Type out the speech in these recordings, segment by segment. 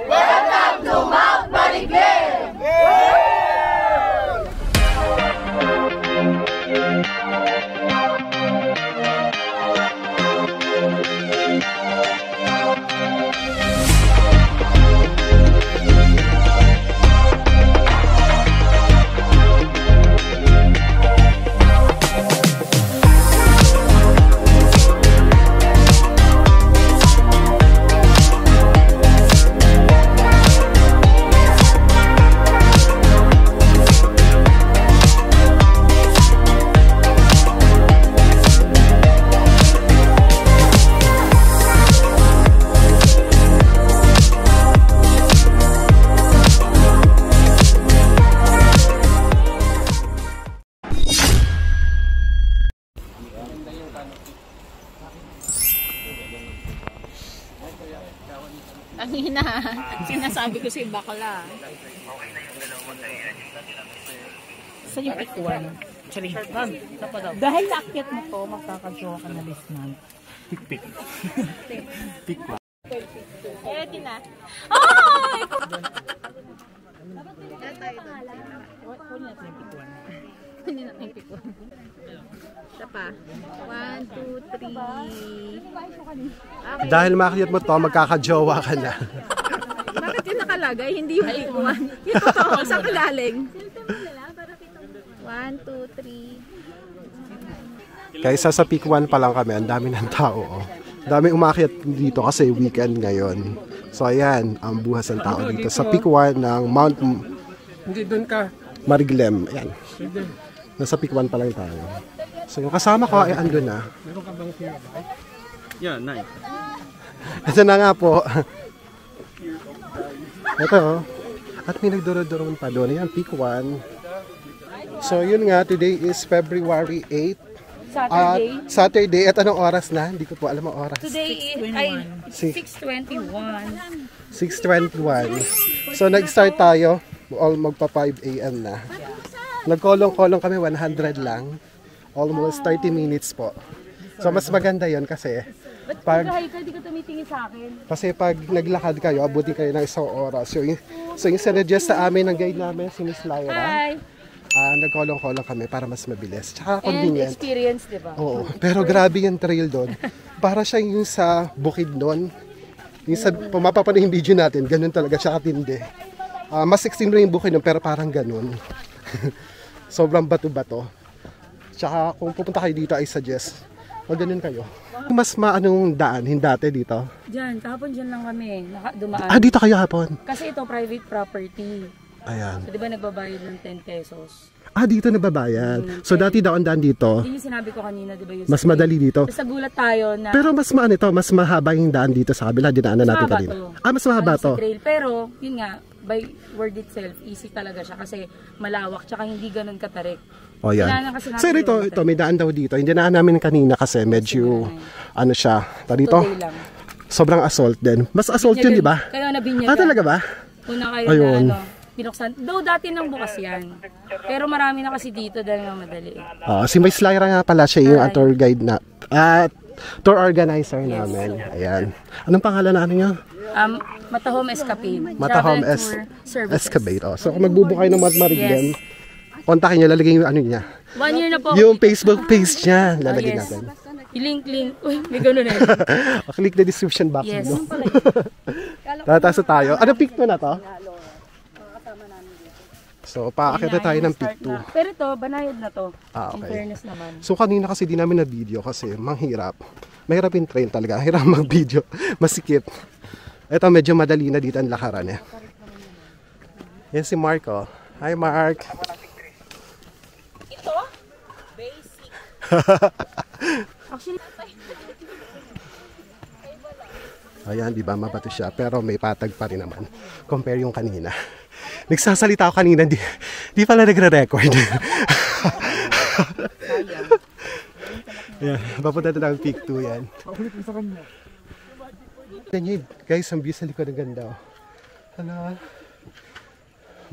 Welcome to Mount Mariglen! Ang hina, sinasabi ko sa bakla. Saan yung ikuan? Sorry, ma'am, sapa daw. Dahil naakyat mo to, magkakajowa ka na list man. Tik-tik. Tik-tik. Eh, tina. Ay! Kunin natin yung pikuan. Kunin natin yung pikuan. Siya pa. 1, 2, 3. Dahil makakit mo to, magkakajowa ka na. Bakit yun nakalagay? Hindi yung pikuan. Yung totoo, saan kalaling? 1, 2, 3. Kaysa sa peak 1 pa lang kami, ang dami ng tao. Oh. Daming umakyat dito kasi weekend ngayon. So ayan, ang buhas ng tao dito sa peak 1 ng Mount Mariglen. Ayan. Nasa peak 1 pa lang tayo. So yung kasama ko ay andun na. Meron ka bang fear? Yeah, nice. Ito na nga po. Ito oh. At may nagduro-durong pa doon. Ayan, peak 1. So yun nga, today is February 8. Saturday. At anong oras na? Hindi ko po alam ang oras. Today is 6:21. 6:21. So nag-start tayo. All magpa 5 AM na. Nagkolong-kolong kami 100 lang. Almost 30 minutes po. So mas maganda 'yon kasi pag di ka tumitingin sa akin. Kasi pag naglakad kayo, abutin kayo ng isang oras. So yung sinuggest sa amin ng guide namin, si Miss Lyra. Nagkolong-kolong kami para mas mabilis. Tsaka convenient. And experience, di ba? Oo. Pero grabe yung trail doon. Para siya yung sa bukid doon. Yung sa pumapapanood yung video natin, ganun talaga siya katindi. Mas extreme rin yung bukid doon, pero parang ganun. Sobrang bato-bato. Tsaka kung pupunta kayo dito, I suggest, ganun kayo. Mas maanong daan, dati dito? Diyan, kahapon dyan lang kami, dumaan. Dito kayo hapon? Kasi ito private property. Ayan. So, di ba nagbabayad ng 10 pesos? Dito nababayad. So dati daw ang daan dito. Yun yung sinabi ko kanina, di ba? Mas madali dito. Tapos nagulat tayo na... Pero mas maano ito, mas mahaba yung daan dito sa kabila, dinaanan natin kanina. Mas mahaba to. Trail. Pero, yun nga, by word itself, easy talaga siya kasi malawak, tsaka hindi ganun katarik. O yan. So ito, may daan daw dito. Hindi na namin kanina kasi medyo, ano siya, dito. Sobrang assault din. Mas assault yun, di ba? Kaya nabinyag. Talaga ba? Una kayo na, pinuksan. Though dati nang bukas yan. Pero marami na kasi dito dahil nga madali. Si Miss Lyra nga pala, siya yung tour guide na, tour organizer namin. Ayan. Anong pangalan na ano niya? Matahome Escapade. Matahome Escapade. So kung magbubukay ng Mount Mariglen, kontakin niya, lalagay yung ano niya. 1 year na po. Yung Facebook page niya, lalagay natin. Link. Uy, may gano'n na. Click the description box. Yes. Tataas tayo. Ano peak 2 na to? So, paakit tayo ng peak 2. Pero ito, banayad na to. Okay. In fairness naman. So, kanina kasi di namin na video kasi manghirap. Mahirap yung trail talaga. Hirap mag-video. Masikip. Ito, medyo madali na dito ang lakaran eh. Yan si Mark oh. Hi Mark. Ito? Basic. Actually, ayan, di ba mabato siya pero may patag pa rin naman compare yung kanina. Nagsasalita ako kanina, di pala nagre-record. Yeah, papunta na ng peak 2 yan. Ganyan, guys, ang view sa likod ng ganda. Hala,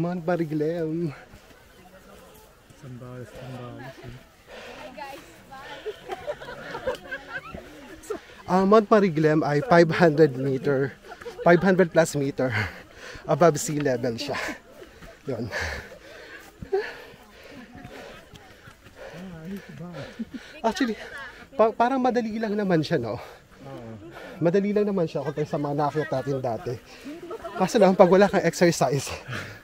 Mount Mariglen. Sambal. Mount Mariglen ay 500 meter 500 plus meter above sea level siya. Yun. Actually, parang madali lang naman siya, no? Madali lang naman siya compare sa mga nakakit natin dati. Kaso lang, pag wala kang exercise,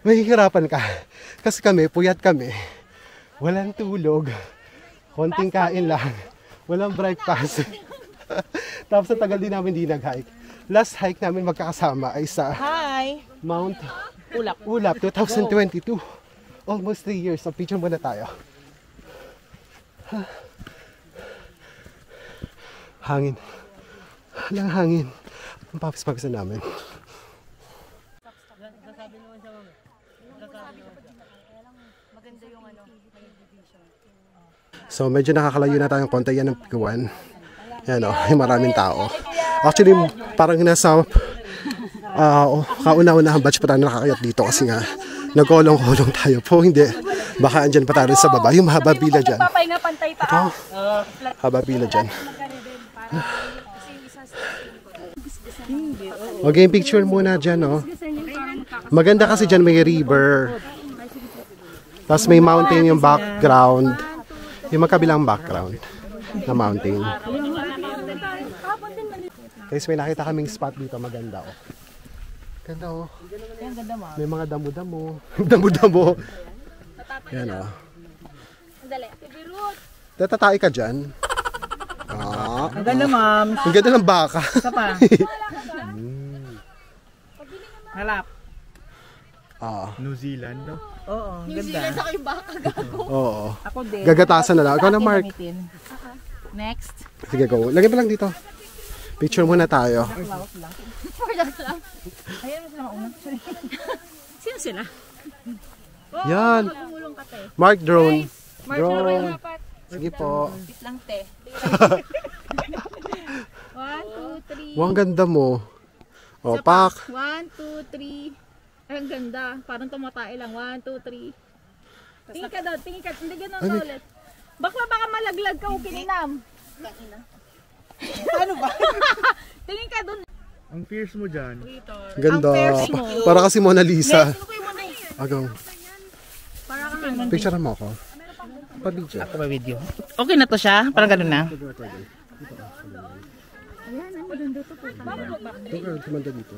mahihirapan ka. Kasi kami, puyat kami. Walang tulog. Konting kain lang. Walang breakfast. Tapos sa tagal din namin di nag-hike. Last hike namin magkakasama ay sa Mount Ulap 2022. Almost 3 years. So, picture muna tayo. Hangin. Walang hangin. Ang papis-papis na namin. So medyo nakakalayo na tayong konti. Yan ang pikuan. Yan o, yung maraming tao. Actually, parang nasa kauna-unahang batch pa tayo nakakayat dito kasi nga nagkolong-kolong tayo po. Hindi, baka andyan pa tayo sa baba. Yung mahaba pila dyan. Ito, haba pila dyan. Okay, picture muna dyan, no? Maganda kasi dyan may river. Tapos may mountain yung background. Yung magkabilang background na mountain. Guys, may nakita kaming spot dito. Maganda, oh. Ganda, oh. May mga damo-damo. Damo-damo. Yan, oh. Tatatay ka dyan. Ah. Ang ganda, ma'am. Ang ganda ng baka. Isa pa. Halap. New Zealand, no? Oo, ganda. Oo. Ako din. Gagatasan na lang. Ikaw na, Mark. Next. Sige, go. Lagyan mo lang dito. Picture muna tayo. Ayan mo sila mauna. Sino sila? Yan. Mark, drone. Drone. Sige po. Wait lang, te. 1, 2, 3. Wow, ang ganda mo. O, pak. 1, 2, 3. Ay, ang ganda. Parang tumatay lang. 1, 2, 3. Tingin ka doon. Tingin ka. Hindi ganun na ulit. Bakla baka malaglag ka o kininam. Ano ba? Tingin ka doon. Ang fierce mo dyan. Ganda. Para kasi Mona Lisa. Agaw. Picture mo ako. Pa-video. Ako ba video? Okay na to siya? Parang ganun na? Ayan, ang maganda to po. Ito, kumanda dito.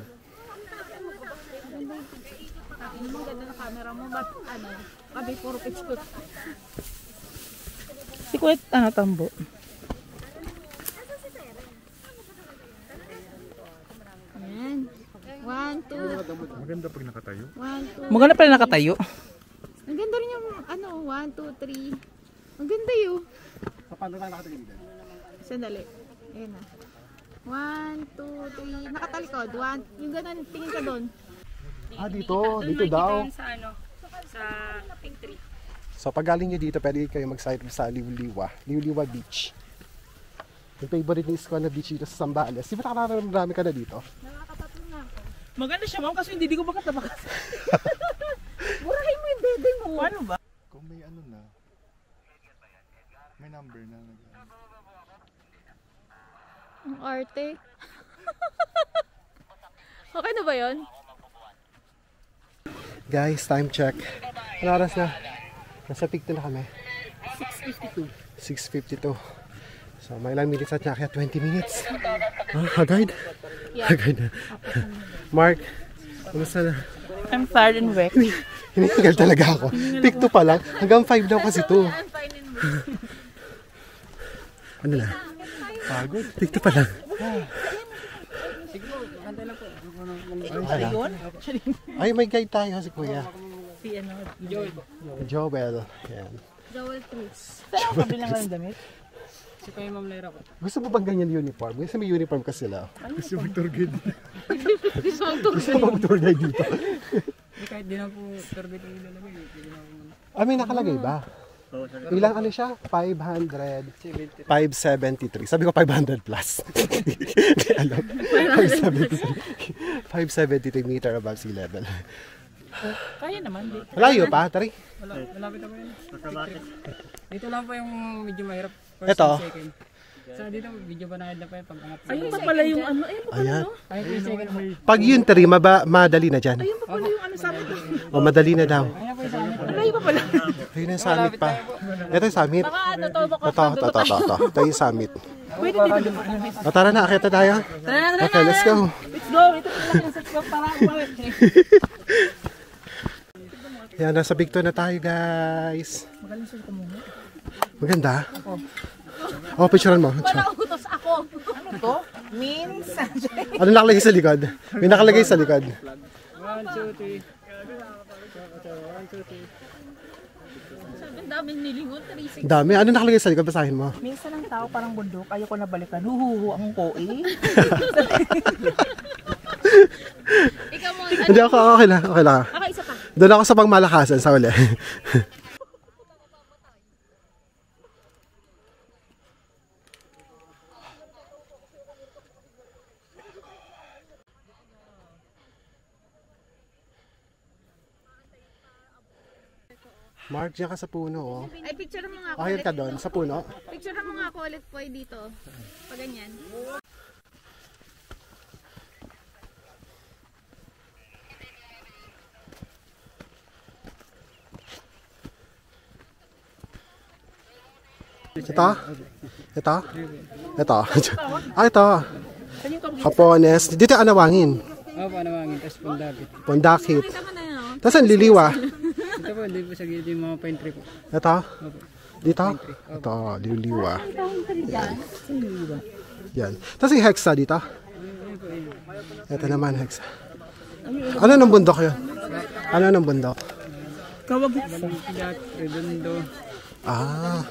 Ang ganda na camera mo. Ba't ano? Kabi, puro picture. Si Kuwait, tambo. Ayan. 1, 2. Maganda pag nakatayo. 1, 2. Maganda pala nakatayo. Ang ganda rin yung 1, 2, 3. Ang ganda yun. Sandali. Ayan na. 1, 2, 3. Nakatalikod. 1. Yung ganun, tingin ka doon. Dito. Dito daw. Sa pink tree. So, pag galing nyo dito, pwede kayo mag-site sa Liuliwa. Liuliwa Beach. Yung favorite ni Isko na beach dito sa Zambales. Di ba nakararamdami ka na dito? Nakakatatlo na ako. Maganda siya, ma'am, kasi hindi ko makatabakas. Burahin mo yung dede mo. Ano ba? Kung may ano na, may number na. Ang arte. Okay na ba yun? Guys, time check. Ano oras na? Nasa peak na kami. 6:52. So, may ilang minutes at kaya 20 minutes. Haggard? Yeah. Haggard na. Mark, kumusta na? I'm tired and wrecked. Hinihingal talaga ako. Peak 2 pa lang. Hanggang 5 daw kasi 2. Ano na? Pagod. Peak 2 pa lang. Ay, may guide tayo si Kuya. Si Joel. Yan. Joel Cruz. Saan ako kabilang ng damit? Gusto mo bang ganyan uniform? Gusto may uniform kasi sila. Gusto mo tour guide. Gusto mo bang tour guide dito? Kahit di na po tour guide yung ilalagay. May nakalagay ba? Ilang ano siya? 500. 573. Sabi ko 500 plus. Hindi alam. 573 meter above sea level. Kaya naman. Malayo pa, Tari? Malapit na po yun. Dito lang po yung medyo mahirap. Ito. Second. Sa dito, video ba na pa yung pag-angat. Ayun pa pala yung ano. Ayun pa pala Ayan. no? Ay, yung second mo. Pag yun, Tari, madali na dyan. Ayun pa pala yung ano sa amin. O, madali na daw. Ayan po yung sa amin. Ayun pa pala. Ayun yung summit pa. Ito yung summit. Baka ano to, baka Ito yung summit. Pwede dito. O, tara na, akita tayo. Okay, let's go. Let's go. Ito pala yung sa para bawat. Yan, nasa Bigto na tayo, guys. Maganda. Oh, picturean mo. Nautos ako. Ano to? Means? Ano nakalagay sa likod? May nakalagay sa likod. 1, 2, 3. Sabi daming nilingon. 360. Dami. Ano nakalagay sa likod? Basahin mo. Minsan ang tao parang bundok, ayoko na balikan. Huhuhu ang koi. Ikaw mo. Hindi ako, okay lang. Okay lang. Okay, isa pa. Doon ako sa pangmalakasan sa uli. Mark, diyan ka sa puno, oh. Ay, picture mo nga ako. Ayun ka doon, sa puno. Picture mo nga ako ulit po dito. Pag ganyan. Ito? Ito? Ito? Ito. Kapones. Dito yung anawangin. Opo, anawangin. Tapos pundakit. Pondakit. Tama na yun. Tapos ang liliwa. Ito po, hindi po sa gilid yung mga pine tree po. Ito? Opo. Dito? Ito, liliwa. Yan. Tapos yung hexa dito. Ito naman, hexa. Ano ng bundok yun? Ano ng bundok? Balangkilat, redondo. Ah.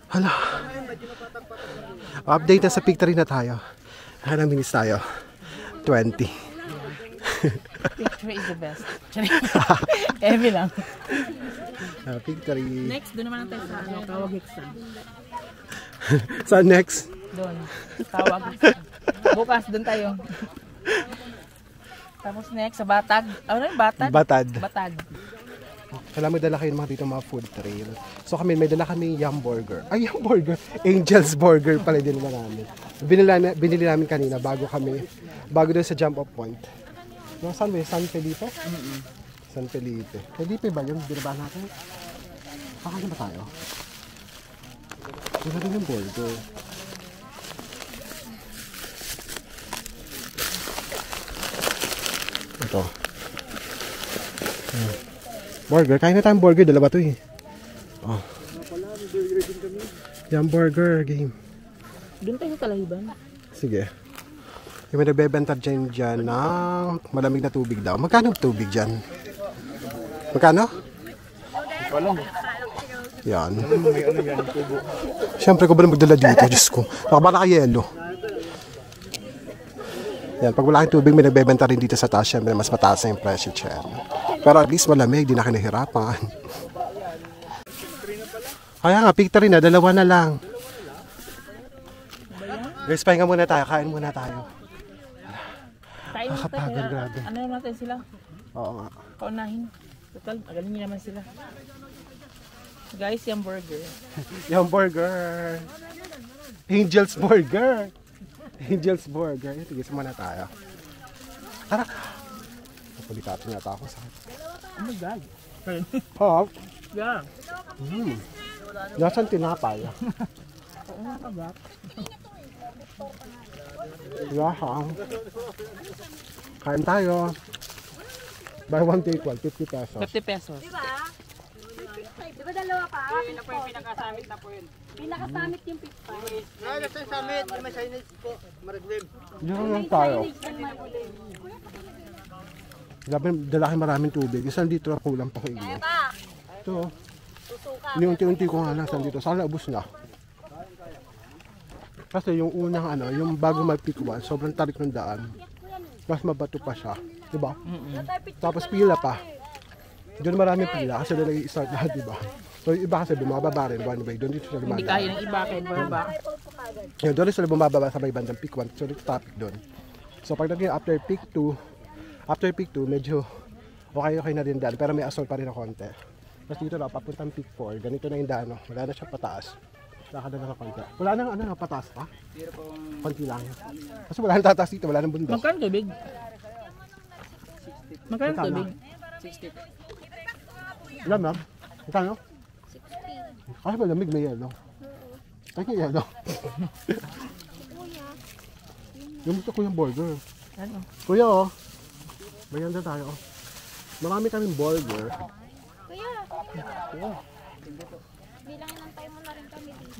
Hala. Update na sa pictory na tayo. Anong minutes tayo? 20. Picture is the best. Emi lang. Pictory. Next, doon naman tayo sa ano. Tawag exam. Sa next? Doon. Tawag exam. Bukas, doon tayo. Tapos next, sa Batag. Ano yung Batag? Batad. Batag. Kailangan may dala kayo ng mga dito mga food trail. So kami, may dala kami Yum Burger. Ay, Yum Burger. Angel's Burger pala din namin. Binili namin kanina bago doon sa jump off point. No, saan ba yun? San Felipe? San Felipe. Felipe ba yun? Binaba natin? Pakala ba tayo? Wala din yung burger. Ito. Burger. Kain na tayong burger. Dalawa to eh. Oh. Yum Burger game. Doon tayo sa Kalahiban. Sige. Yung may nagbebenta dyan ng malamig na tubig daw. Magkano ang tubig dyan? Magkano? Yan. Siyempre ko ba na magdala dito? Diyos ko. Nakabala ka yelo. Yan. Pag wala kang tubig, may nagbebenta rin dito sa taas. Siyempre mas mataas na yung presyo dyan. Pero at least malamig. Di na kinahirapan. Kaya nga, pictory na. Dalawa na lang. Guys, pahinga muna tayo. Kain muna tayo. Tayo na tayo. Nakapagod, grabe. Ano naman natin sila? Oo nga. Kaunahin. Total, magaling niyo naman sila. Guys, yung burger. Yung burger. Angel's Burger. Angel's Burger. Tigis muna tayo. Tara. Napulikapin yata ako sa... Oh my God. Hop. Yeah. Nasaan tinapay? Oo nga ka ba? Yahang. Kain tayo. Buy one take one, 50 pesos. 50 pesos. Di ba dalawa pa? Pina po yung pinakasamit na po yun. Pinakasamit yung 55. Yan lang tayo. Dala kayo maraming tubig. Isang litro na kulang pa sa inyo. Ito. Unti-unti ko nga lang dito. Sana ubos na. Kasi yung unang yung bago mag-pick one, sobrang tarik ng daan. Mas mabato pa siya. Diba? Tapos pila pa. Doon maraming pila kasi doon nag-i-start lahat, diba? So yung iba kasi bumababa rin one way. Doon dito sila Hindi kaya ng iba kahit ba? Yun, doon sila bumababa sa may bandang pick 1. So dito topic doon. So pag naging after pick 2, medyo okay na rin daan. Pero may assault pa rin na konti. Tapos dito na, papuntang Peak 4. Ganito na yung daan. Wala na siya pataas. Lakad na lang ng konti. Wala nang ano, pataas pa? Konti lang. Kasi wala nang tataas dito, wala nang bundok. Magkano tubig? Magkano tubig? 60. Ilan ma'am? Magkano? 60. Kasi malamig, may yelo. Ay, may yelo. Yung gusto ko yung burger. Ano? Kuya, oh. Bayan na tayo, oh. Marami kaming burger. Kuya, bilangin ng time mo na rin kami dito.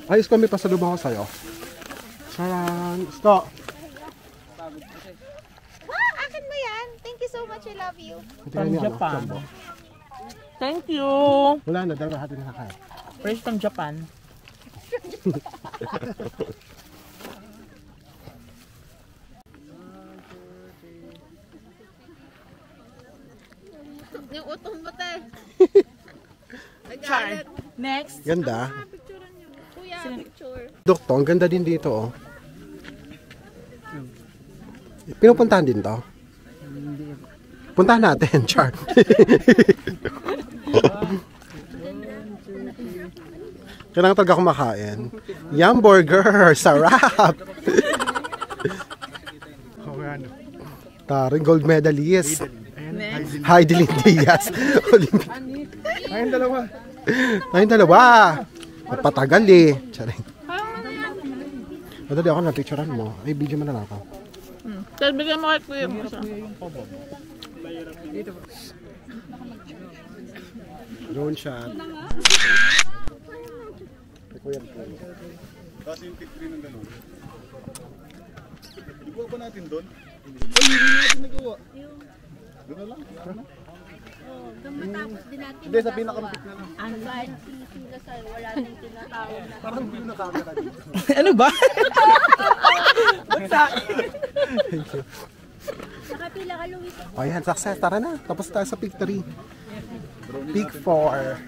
Ayos kami, pasalubong ko sa'yo. Charan! Stop! Akin mo yan. Thank you so much. I love you. From Japan. Thank you! Wala na, dalawa hati na kaya. Fresh from Japan. Yung utong mo, te. Char. Next. Ganda. Picturean niyo. Kuya, picture. Dokto, ang ganda din dito, oh. Pinupuntahan din to. Puntahan natin, Char. Kailangan talaga kumakain. Yum burger! Sarap! Taring gold medalist. Heidelin Diaz. Ayun, dalawa. Ayun, dalawa. Mapatagal eh. Charing. Madali ako na picturean mo. Ay, video mo na lang ako. Tapos bigyan mo kay Kuya mo isa. Drone shot. Kasi yung tip 3 ng gano'n. Iguwa ba natin doon? Doon na lang. Matapos din natin. Hindi, sa pinaka-pick na lang. Kahit sila sa'yo, wala nang tinatawag na. Parang hindi na camera dito. Ano ba? Nakapila ka, Luis. O yan, success. Tara na. Tapos tayo sa peak 3. Peak 4.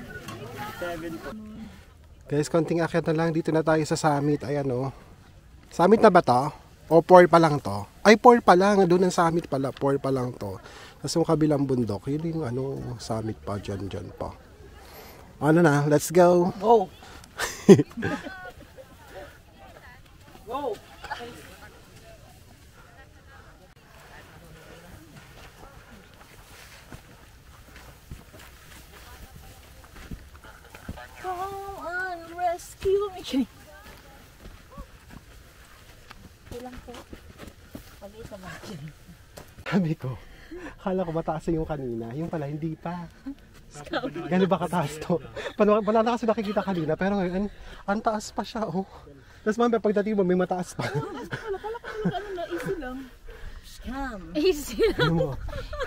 Guys, konting akyat na lang. Dito na tayo sa summit. Ayan o. Summit na ba to? O 4 pa lang to? Ay, 4 pa lang. Doon ang summit pala. 4 pa lang to. Tapos yung kabilang bundok. Yun yung ano, summit pa. Dyan pa. Ano na? Let's go. Go! Go! Come on, rescue me! Ilang po. Pag-isa ba? Sabi ko, akala ko mataas yung kanina. Yung pala, hindi pa. Gano'n ba kataas to? Wala na kasi nakikita kanina, pero ngayon, ang taas pa siya, oh. Tapos mamaya, pagdating mo, may mataas pa. Easy lang. Scam. Easy lang. Ano mo?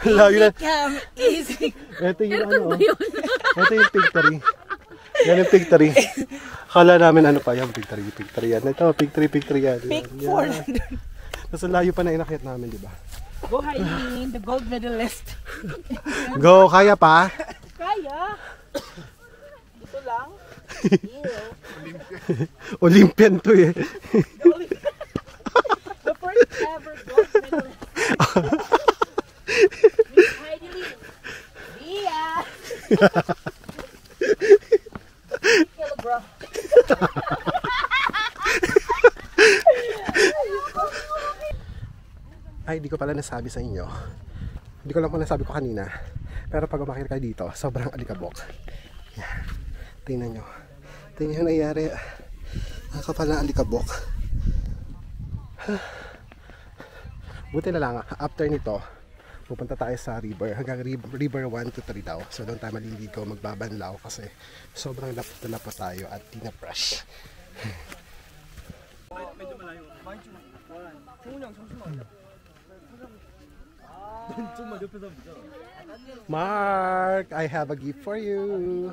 Layo na. Scam. Easy. Ito yung ano, oh. Ito yung pictory. Yan yung pictory. Akala namin ano pa yan, pictory yan. Ito, pictory yan. Pick 4. Tapos ang layo pa na inakit namin, di ba? Go Heidelin, the gold medalist. Go, kaya pa? Kaya. Ito lang. Olympian to eh. The first ever gold medalist. Miss Heidelin. Dia. Hello, bro. Ay, di ko pala nasabi sa inyo. Hindi ko lang po nasabi ko kanina. Pero pag umakit kayo dito, sobrang alikabok. Yan. Tingnan nyo. Tingnan yung nangyayari. Nakakapal na alikabok. Buti na lang, after nito, pupunta tayo sa river. Hanggang river 1 to 3 daw. So doon tayo maliligo, magbabanlaw kasi sobrang lapot na lapot tayo at di na fresh. medyo malayo. Mark, I have a gift for you.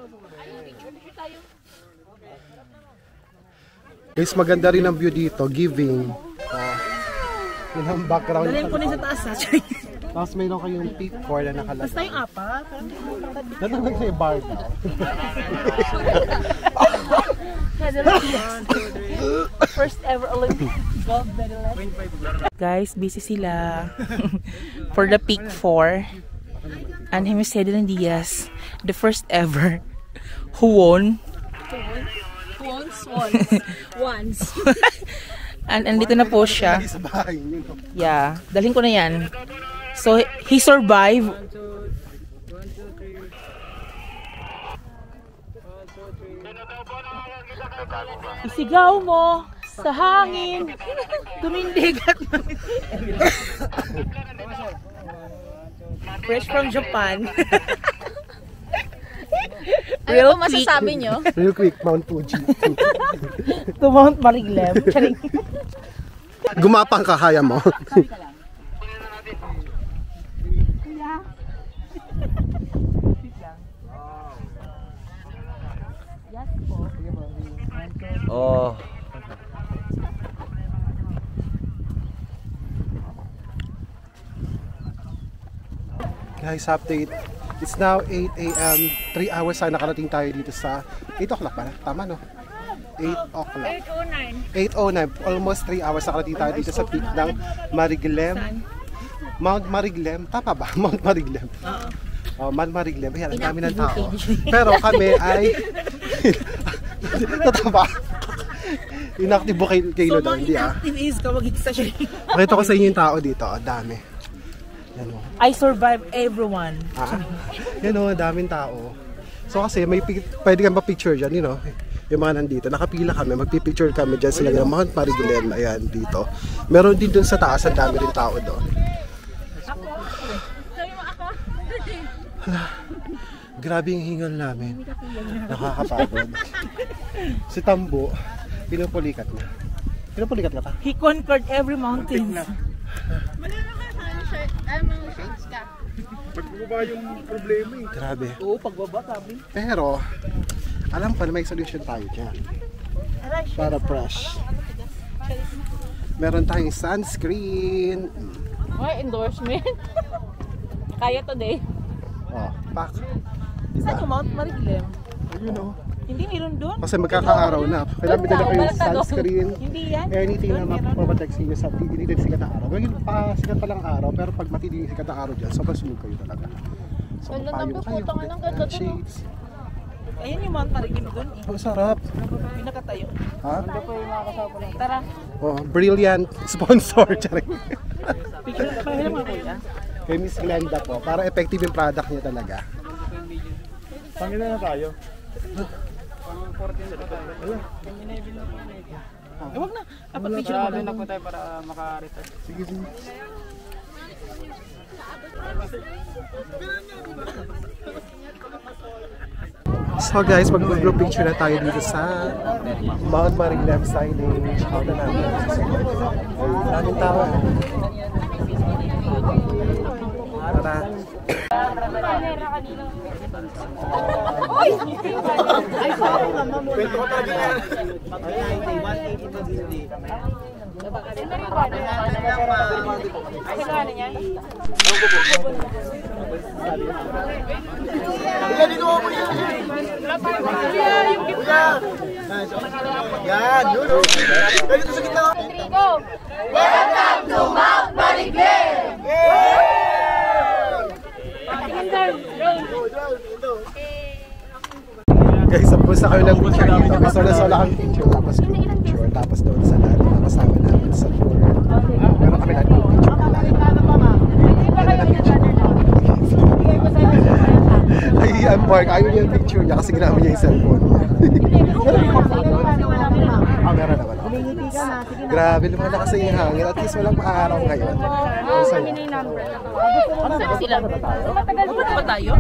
Guys, maganda rin ang view dito, giving. Yun ang background. Dalhin ko na sa taas ha. Tapos mayroon kayong peak 4 na nakalagay. Basta yung apat. Natanggal sa bar daw. first ever Olympic gold medalist. Guys, busy sila for the peak 4. And him is Hedlin Diaz, the first ever who won. Once. And andito na po siya. Yeah, dalhin ko na yan. So, he survived. Isigaw mo sa hangin. Tumindig at fresh from Japan. Ano po masasabi nyo? Real quick, Mount Fuji. To Mount Mariglem. Charing. Gumapang ka, kaya mo. Oh. Guys, update. It's now 8 a.m. 3 hours na nakarating tayo dito sa 8 o'clock pala. Tama no? 8 o'clock. 8:09. Almost 3 hours nakarating tayo dito sa peak ng Mariglem. Mount Mariglem. Tama ba? Mount Mariglem. Oh, Mount Mariglem. Ayan, ang dami ng tao. Pero kami ay... Tataba. Inactive volcano daw. Hindi ah. Inactive is kawagig sa siya. Pakita ko sa inyo yung tao dito. Ang dami. Yan o. I survived everyone. Yan o, daming tao. So kasi may pwede kang pa-picture dyan, you know, yung mga nandito. Nakapila kami, magpipicture kami dyan sila ng Mount Mariglem. Ayan, dito. Meron din dun sa taas, ang dami rin tao doon. Grabe yung hingal namin. Nakakapagod. Si Tambo, pinupulikat na. Pinupulikat na pa? He conquered every mountain. Pagbaba yung problema eh. Grabe. Oo, pagbaba sabi. Pero, alam ko na may solution tayo dyan. Para fresh. Meron tayong sunscreen. Ay, endorsement. Kaya today. Oh, pack. Saan yung Mount Mariglem? Ayun o. Hindi meron doon? Kasi magkakaaraw na. Kailangan may dala kayo sunscreen. Hindi yan. Anything na mapapatek sa inyo sa titid sikat na araw. Ngayon, sikat pa lang araw. Pero pag matindi sikat na araw dyan, sobrang sunog kayo talaga. So, Wala magpayong nang kayo. pupunta ng ganda doon. Shades. Ayan yung Mount Mariglem doon eh. Oh, sarap. Pinakatayo. Ha? Tara. Oh, brilliant sponsor. Charing. Picture pa rin mga kuya. Kay Miss Glenda po. Para effective yung product niya talaga. Pangina na tayo. Huwag na. Dapat picture mo na po tayo para maka-retouch. Sige, sige. So guys, mag-group picture na tayo dito sa Mount Mariglem siding. Out na namin. Daming tao. Tara. Yan, yun o. Dito sa gitna. Welcome to Mount Mariglem! Guys, tapos na kayo ng picture dito. Kasola-sola kami picture. Tapos group picture. Tapos doon sa lahat mga kasama namin sa tour. Pero kami lang yung picture na lang. Ay, ang Mark. Ayaw niya yung picture niya kasi ginamit niya yung cellphone niya. Meron naman. Grabe, lumalakas sa yung hangin. At least walang maaraw ngayon. Masaya. Saan sila? Matagal Ba tayo?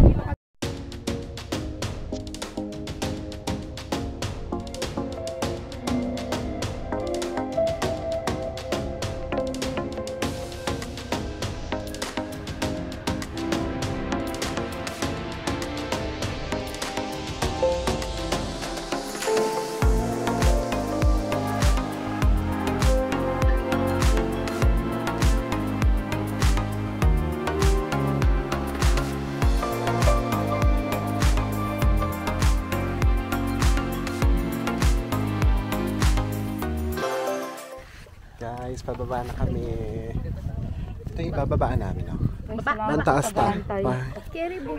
Guys, pababa na kami. Ito yung bababaan namin. Oh. Baba. Ang taas pa.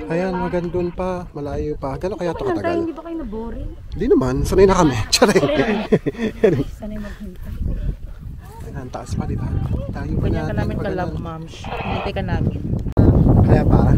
Ayan, magandun pa. Malayo pa. Gano'n kaya ito katagal? Hindi ba kayo na-boring? Hindi naman. Sanay na kami. Charing. Sanay maghintay. Ang taas pa, di ba? Tayo pa Ganyan ka namin natin. ka-love, ma'am. Hintay ka namin. Kaya pa.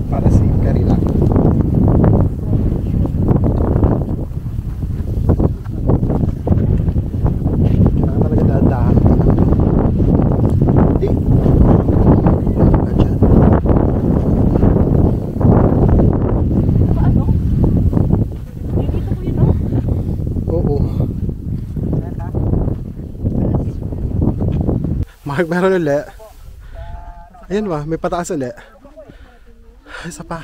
Para si Karila. Kailangan talaga dahan-dahan. Hindi. Wala dyan. Oo. Mark, meron ulit. Ayan ba, may pataas ulit. Isa pa.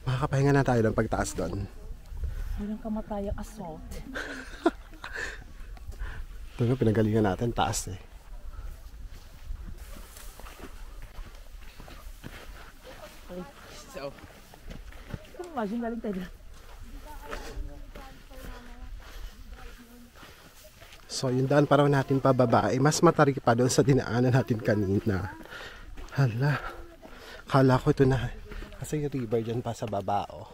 Makakapahinga na tayo ng pagtaas doon. Walang kamatayang assault. Ito nga, pinagalingan natin, taas eh. So, kung imagine galing tayo. So, yung daan paraw natin pababa, eh, mas matarik pa doon sa dinaanan natin kanina. Hala. Kala ko ito na. Kasi yung river dyan pa sa baba, oh.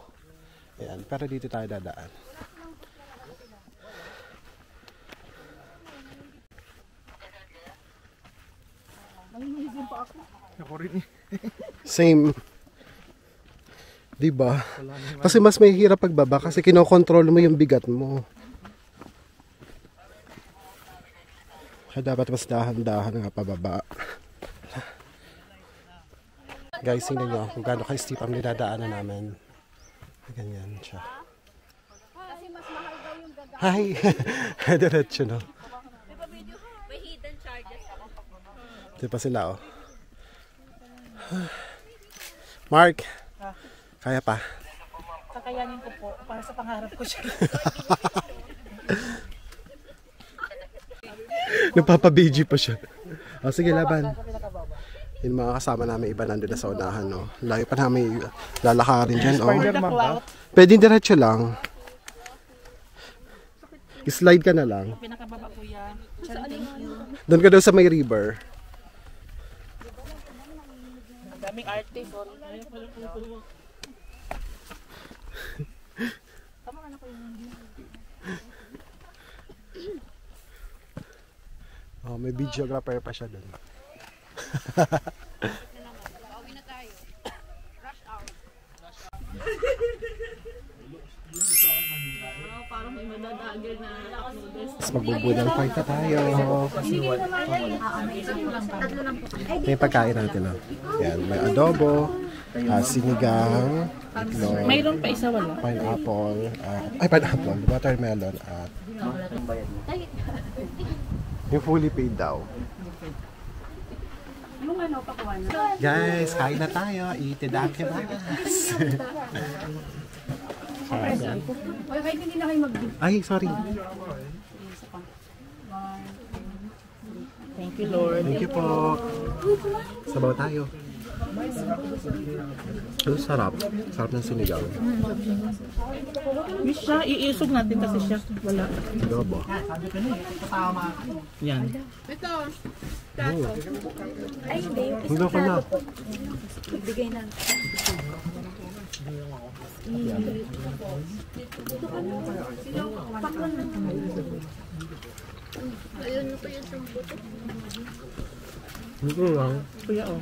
Ayan, pero dito tayo dadaan. Same. Diba? Kasi mas may hirap pagbaba kasi kinokontrol mo yung bigat mo. Kaya dapat mas dahan-dahan nga pababa. Guys, tingnan nyo kung gaano ka-steep ang dinadaanan namin. Ganyan siya. Kasi mas mahal daw yung gaga. Hi! Diretso, no? May hidden charges ako. Di pa sila, oh. Mark! Kaya pa. Kakayanin ko po para sa pangarap ko siya. Nagpapabiji pa siya. O, sige, laban. Yung mga kasama namin iba nandun na sa unahan, no? Layo pa namin lalakarin dyan, oh. Pwede diretso lang. Slide ka na lang. Pinakababa kuya. Thank you. Doon ka daw sa may river. Ang daming artist. Oh, may videographer pa siya doon. Parang may madadagger na Mas magbubudang fight na tayo. Ito yung pagkain natin, oh. Yan, may adobo, sinigang, itlog, Mayroon pa isa wala. pineapple, pineapple, watermelon, at yung fully paid daw. Guys, kain na tayo. Itidakimasu. Ay, sorry. Thank you, Lord. Thank you po. Sabaw tayo. Ang sarap. Sarap ng sinigang. Miss siya, iisog natin kasi siya. Wala. Adobo. Yan. Hindi ko na. bigay na. Ayun na po yung samputo. Hindi lang. Kuya, oh.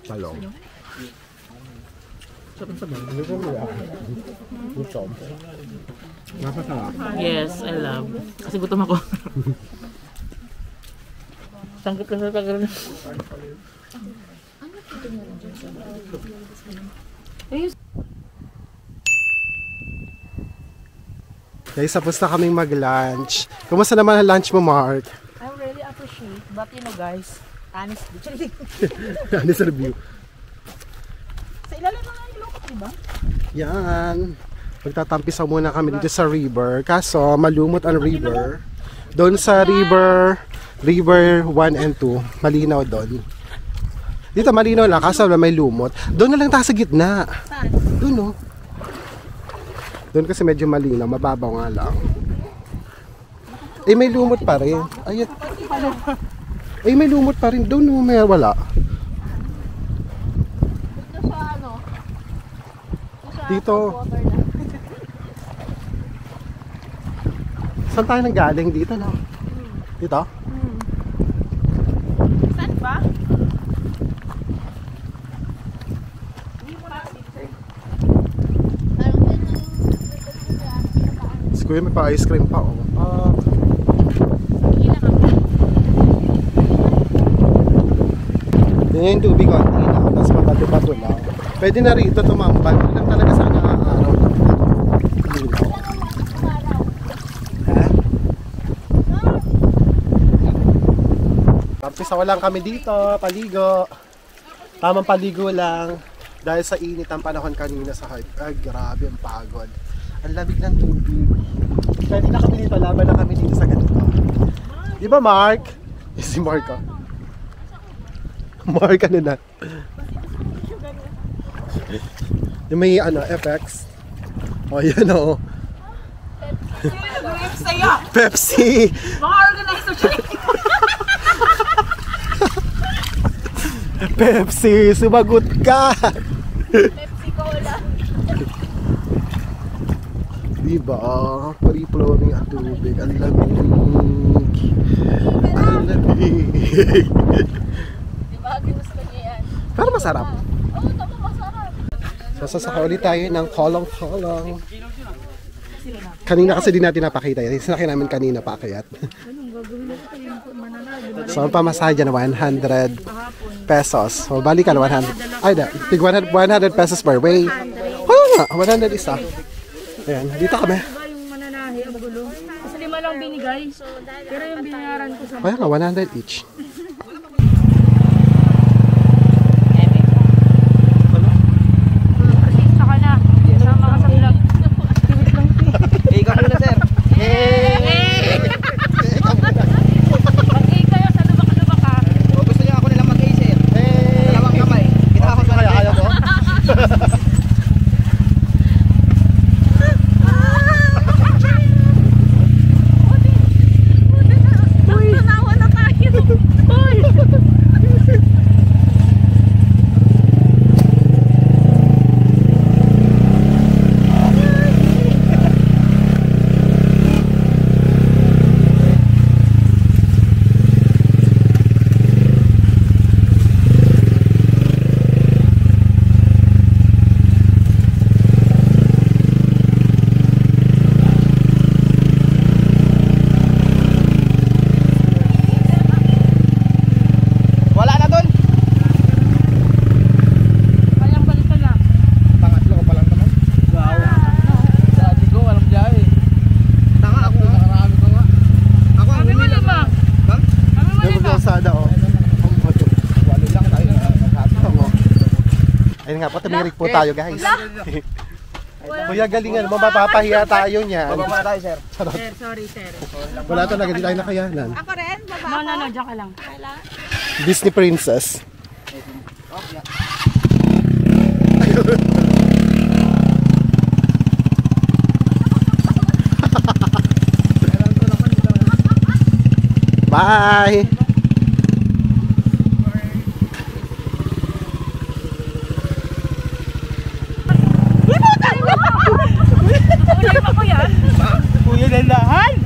Talong. Sarap sa bago. Hindi ko nila. Gutom. Napasarap. Yes, I love. Kasi gutom ako. Tanggap ka sa tagal. Guys, tapos na kaming mag-lunch. Kumusta naman ang lunch mo, Mark? I really appreciate But you know guys, honestly. Honest review. Sa ilalim na nga yung lukot, diba? Yan. Magtatampisaw muna kami dito sa river. Kaso, malumot ang river. Doon sa river 1 and 2, malinaw doon. Dito malinaw lang, kaso may lumot. Doon na lang tayo sa gitna. Saan? Doon no. Doon kasi medyo malinaw, mababaw nga lang. Eh may lumot pa rin. Ayun. Eh may lumot pa rin. Doon no, may wala. Dito sa ano? Dito. Saan tayo nang galing? Dito no? Dito? Saan ba? Si Kuya may pa ice cream pa oh. Yan yung tubig ko, tapos mabato-bato lang. Pwede na rito tumambal, hindi lang talaga sana araw lang. Tapos lang kami dito, paligo. Tamang paligo lang. Dahil sa init ang panahon kanina sa hard. Ay, grabe ang pagod. Ang lamig ng tubig. Pwede na kami dito, laban na kami dito sa ganito. Di ba Mark? Si Mark oh. Mark ano na? Yung may ano, FX. O yan o. Pepsi! Mga organizer siya. Pepsi, sumagot ka! Pepsi Cola. Diba? Free flowing ang tubig. Ang lamig. Ang lamig. Diba? Ginusto niya yan. Pero masarap. Oo, tama, masarap. Sasasaka ulit tayo ng kolong-kolong. Kanina kasi di natin napakita yan. Sinakay namin kanina paakyat. So ang pamasahe dyan 100 pesos. So balikan 100. Ay da, tig 100 pesos per way. Oo nga, 100 isa. Ayan, dito kami. Yung mananahi, ang gulo. Kasi 5 lang binigay. Pero yung binayaran ko sa... Kaya nga, 100 each. Artista ka na. Sama ka sa vlog. Ikaw na sir. Mag-i kayo sa lubak-lubak ka. Gusto niyo ako nilang mag-i sir. Dalawang kamay. Kita ako sa Kaya mo? Tanawa na tayo. Uy! Wala na doon. Balang-balik ka lang. Pangatlo ko pa lang naman. Wow. Sabi ko, walang biyahe. Tanga ako, nakarami ko nga. Ako ang Sabi mo humila. lima. Bang? Sabi mo Yung lima. magkasada oh. Walo lang tayo. Ayun nga po, tumirik po tayo guys. Kuya galingan mo, mapapahiya tayo niyan. Bababa tayo sir. Sir, sorry sir. Wala talaga, di tayo nakayanan. Ako rin, baba. No, diyan ka lang. Disney Princess. Bye! Ulay pa ko yan. Kuya, landahan!